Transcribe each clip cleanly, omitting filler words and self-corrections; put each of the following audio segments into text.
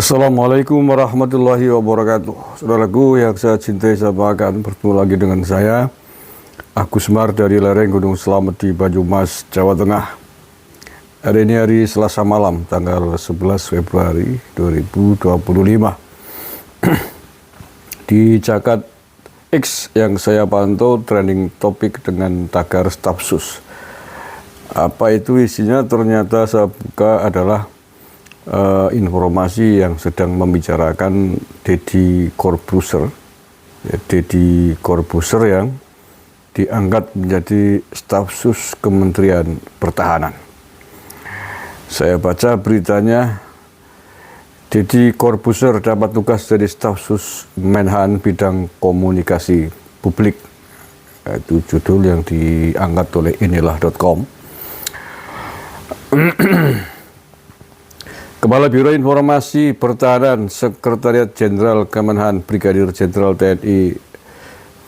Assalamualaikum warahmatullahi wabarakatuh. Saudaraku yang saya cintai, saya banggakan, bertemu lagi dengan saya Agus Mar dari lereng Gunung Slamet di Banyumas, Jawa Tengah. Hari ini hari Selasa malam, tanggal 11 Februari 2025. Di Jakat X yang saya pantau trending topik dengan tagar Stafsus. Apa itu isinya? Ternyata saya buka adalah informasi yang sedang membicarakan Deddy Corbuzier, Deddy Corbuzier yang diangkat menjadi Stafsus Kementerian Pertahanan. Saya baca beritanya, Deddy Corbuzier dapat tugas jadi Stafsus Menhan bidang komunikasi publik. Itu judul yang diangkat oleh inilah.com. Kepala Biro Informasi Pertahanan Sekretariat Jenderal Kemenhan Brigadir Jenderal TNI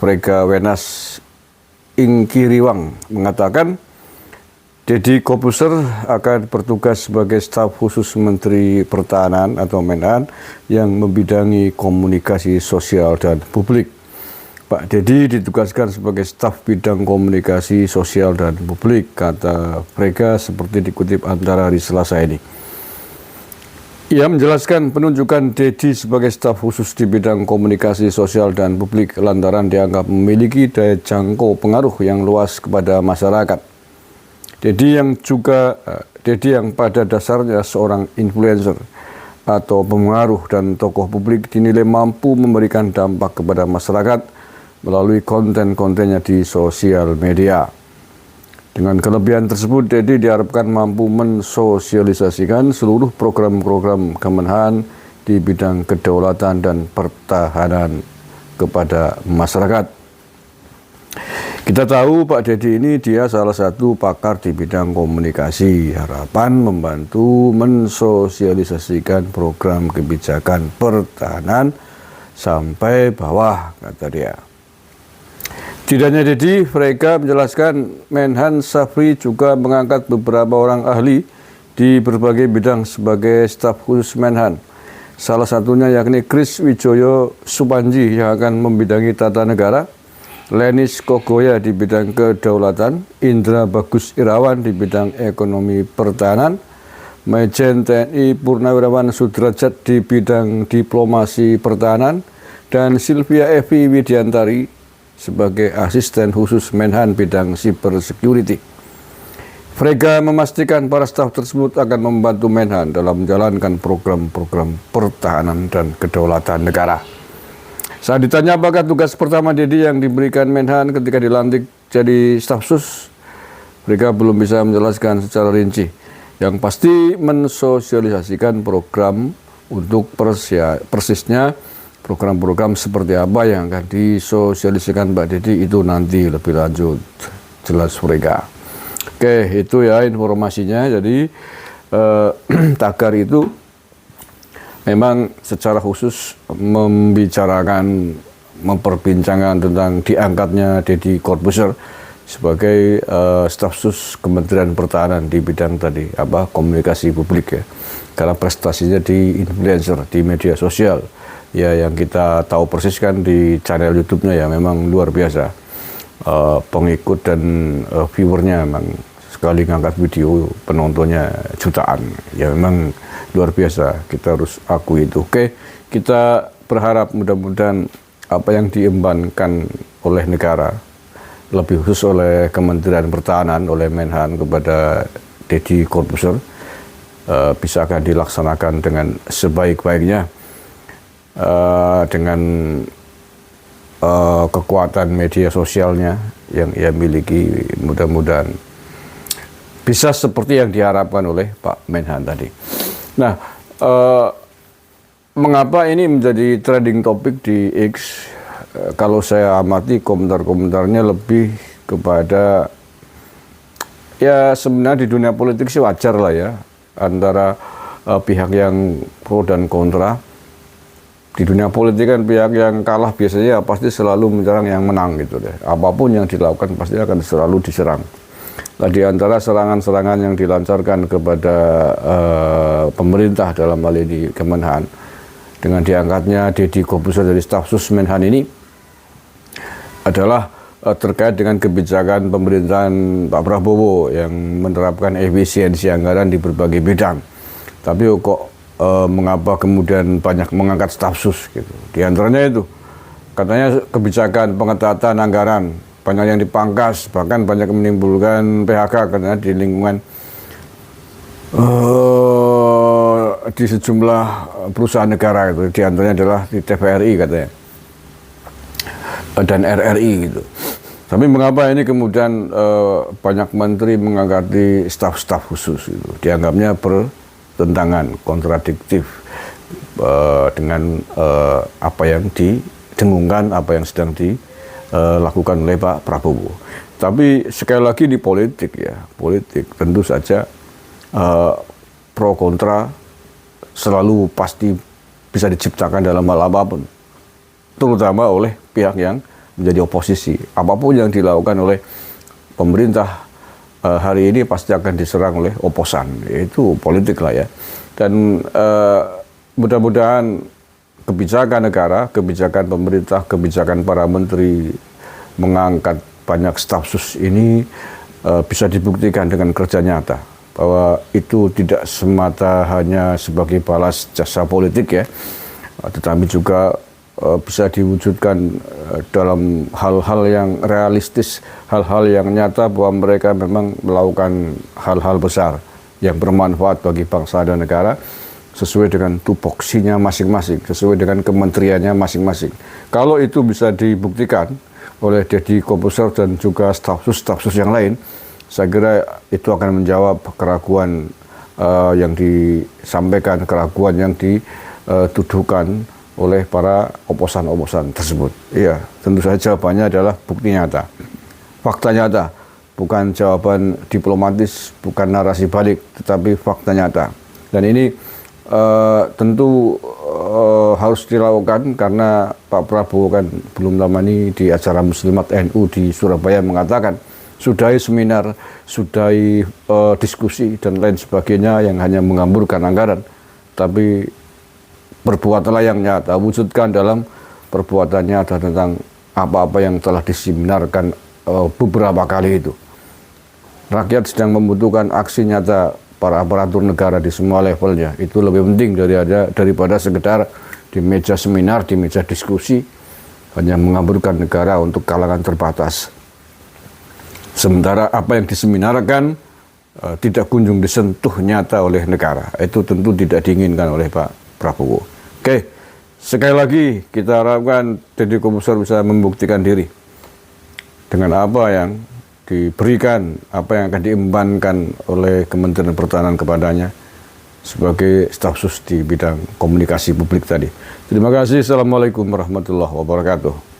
Frega Wenas Ingkiriwang mengatakan Deddy Corbuzier akan bertugas sebagai staf khusus Menteri Pertahanan atau Menhan yang membidangi komunikasi sosial dan publik. Pak Deddy ditugaskan sebagai staf bidang komunikasi sosial dan publik, kata Frega seperti dikutip Antara hari Selasa ini. Ia menjelaskan penunjukan Deddy sebagai staf khusus di bidang komunikasi sosial dan publik lantaran dianggap memiliki daya jangkau pengaruh yang luas kepada masyarakat. Deddy yang pada dasarnya seorang influencer atau pengaruh dan tokoh publik dinilai mampu memberikan dampak kepada masyarakat melalui konten-kontennya di sosial media. Dengan kelebihan tersebut, Deddy diharapkan mampu mensosialisasikan seluruh program-program Kemenhan di bidang kedaulatan dan pertahanan kepada masyarakat. Kita tahu Pak Deddy ini dia salah satu pakar di bidang komunikasi. Harapan membantu mensosialisasikan program kebijakan pertahanan sampai bawah, kata dia. Tidak hanya Deddy, Frega menjelaskan Menhan Syafri juga mengangkat beberapa orang ahli di berbagai bidang sebagai staf khusus Menhan. Salah satunya yakni Kris Wijoyo Supanji yang akan membidangi tata negara, Lenis Kogoya di bidang kedaulatan, Indra Bagus Irawan di bidang ekonomi pertahanan, Majen TNI Purnawirawan Sudrajat di bidang diplomasi pertahanan, dan Sylvia Evi Widiantari sebagai asisten khusus Menhan bidang cyber security. Frega memastikan para staf tersebut akan membantu Menhan dalam menjalankan program-program pertahanan dan kedaulatan negara. Saat ditanya apakah tugas pertama Deddy yang diberikan Menhan ketika dilantik jadi Stafsus, Frega belum bisa menjelaskan secara rinci. Yang pasti mensosialisasikan program untuk persisnya program-program seperti apa yang akan disosialisasikan Mbak Deddy itu nanti lebih lanjut, jelas Frega. Oke, itu ya informasinya. Jadi tagar itu memang secara khusus memperbincangkan tentang diangkatnya Deddy Corbuzier sebagai Stafsus Kementerian Pertahanan di bidang tadi komunikasi publik ya. Karena prestasinya di influencer di media sosial. Ya, yang kita tahu persis kan di channel YouTube-nya ya memang luar biasa. Pengikut dan viewernya memang sekali ngangkat video penontonnya jutaan. Ya memang luar biasa, kita harus akui itu. Oke, kita berharap mudah-mudahan apa yang diembankan oleh negara, lebih khusus oleh Kementerian Pertahanan, oleh Menhan kepada Deddy Corbuzier bisa akan dilaksanakan dengan sebaik-baiknya. Dengan kekuatan media sosialnya yang ia miliki, mudah-mudahan bisa seperti yang diharapkan oleh Pak Menhan tadi. Nah, mengapa ini menjadi trending topik di X? Kalau saya amati komentar-komentarnya lebih kepada ya sebenarnya di dunia politik sih wajar lah ya, antara pihak yang pro dan kontra. Di dunia politik kan pihak yang kalah biasanya pasti selalu menyerang yang menang gitu deh. Apapun yang dilakukan pasti akan selalu diserang. Nah, di antara serangan-serangan yang dilancarkan kepada pemerintah dalam hal ini Kemenhan, dengan diangkatnya Deddy Corbuzier dari staf sus Menhan ini adalah terkait dengan kebijakan pemerintahan Pak Prabowo yang menerapkan efisiensi anggaran di berbagai bidang. Tapi kok mengapa kemudian banyak mengangkat staf sus gitu. Di antaranya itu katanya kebijakan pengetatan anggaran, banyak yang dipangkas, bahkan banyak menimbulkan PHK karena di lingkungan di sejumlah perusahaan negara itu, di antaranya adalah di TVRI katanya dan RRI gitu. Tapi mengapa ini kemudian banyak menteri mengangkati staf-staf khusus itu? Dianggapnya bertentangan, kontradiktif dengan apa yang didengungkan, apa yang sedang dilakukan oleh Pak Prabowo. Tapi sekali lagi di politik ya, politik tentu saja pro kontra selalu pasti bisa diciptakan dalam hal apapun, terutama oleh pihak yang menjadi oposisi. Apapun yang dilakukan oleh pemerintah hari ini pasti akan diserang oleh oposan. Itu politik lah ya. Dan mudah-mudahan kebijakan negara, kebijakan pemerintah, kebijakan para menteri mengangkat banyak staf sus ini bisa dibuktikan dengan kerja nyata, bahwa itu tidak semata hanya sebagai balas jasa politik ya, tetapi juga bisa diwujudkan dalam hal-hal yang realistis, hal-hal yang nyata bahwa mereka memang melakukan hal-hal besar yang bermanfaat bagi bangsa dan negara sesuai dengan tupoksinya masing-masing, sesuai dengan kementeriannya masing-masing. Kalau itu bisa dibuktikan oleh Deddy Corbuzier dan juga staf sus yang lain, saya kira itu akan menjawab keraguan yang disampaikan, keraguan yang dituduhkan oleh para oposan-oposan tersebut. Iya, tentu saja jawabannya adalah bukti nyata, fakta nyata, bukan jawaban diplomatis, bukan narasi balik, tetapi fakta nyata. Dan ini tentu harus dilakukan karena Pak Prabowo kan belum lama ini di acara Muslimat NU di Surabaya mengatakan sudahi seminar, sudahi diskusi dan lain sebagainya yang hanya menghamburkan anggaran, tapi perbuatanlah yang nyata, wujudkan dalam perbuatan nyata tentang apa-apa yang telah diseminarkan beberapa kali itu. Rakyat sedang membutuhkan aksi nyata para aparatur negara di semua levelnya. Itu lebih penting daripada sekedar di meja seminar, di meja diskusi, hanya menghamburkan negara untuk kalangan terbatas. Sementara apa yang diseminarkan tidak kunjung disentuh nyata oleh negara. Itu tentu tidak diinginkan oleh Pak Prabowo. Oke, sekali lagi kita harapkan Deddy Corbuzier bisa membuktikan diri dengan apa yang diberikan, apa yang akan diembankan oleh Kementerian Pertahanan kepadanya sebagai staf sus di bidang komunikasi publik tadi. Terima kasih. Assalamualaikum warahmatullahi wabarakatuh.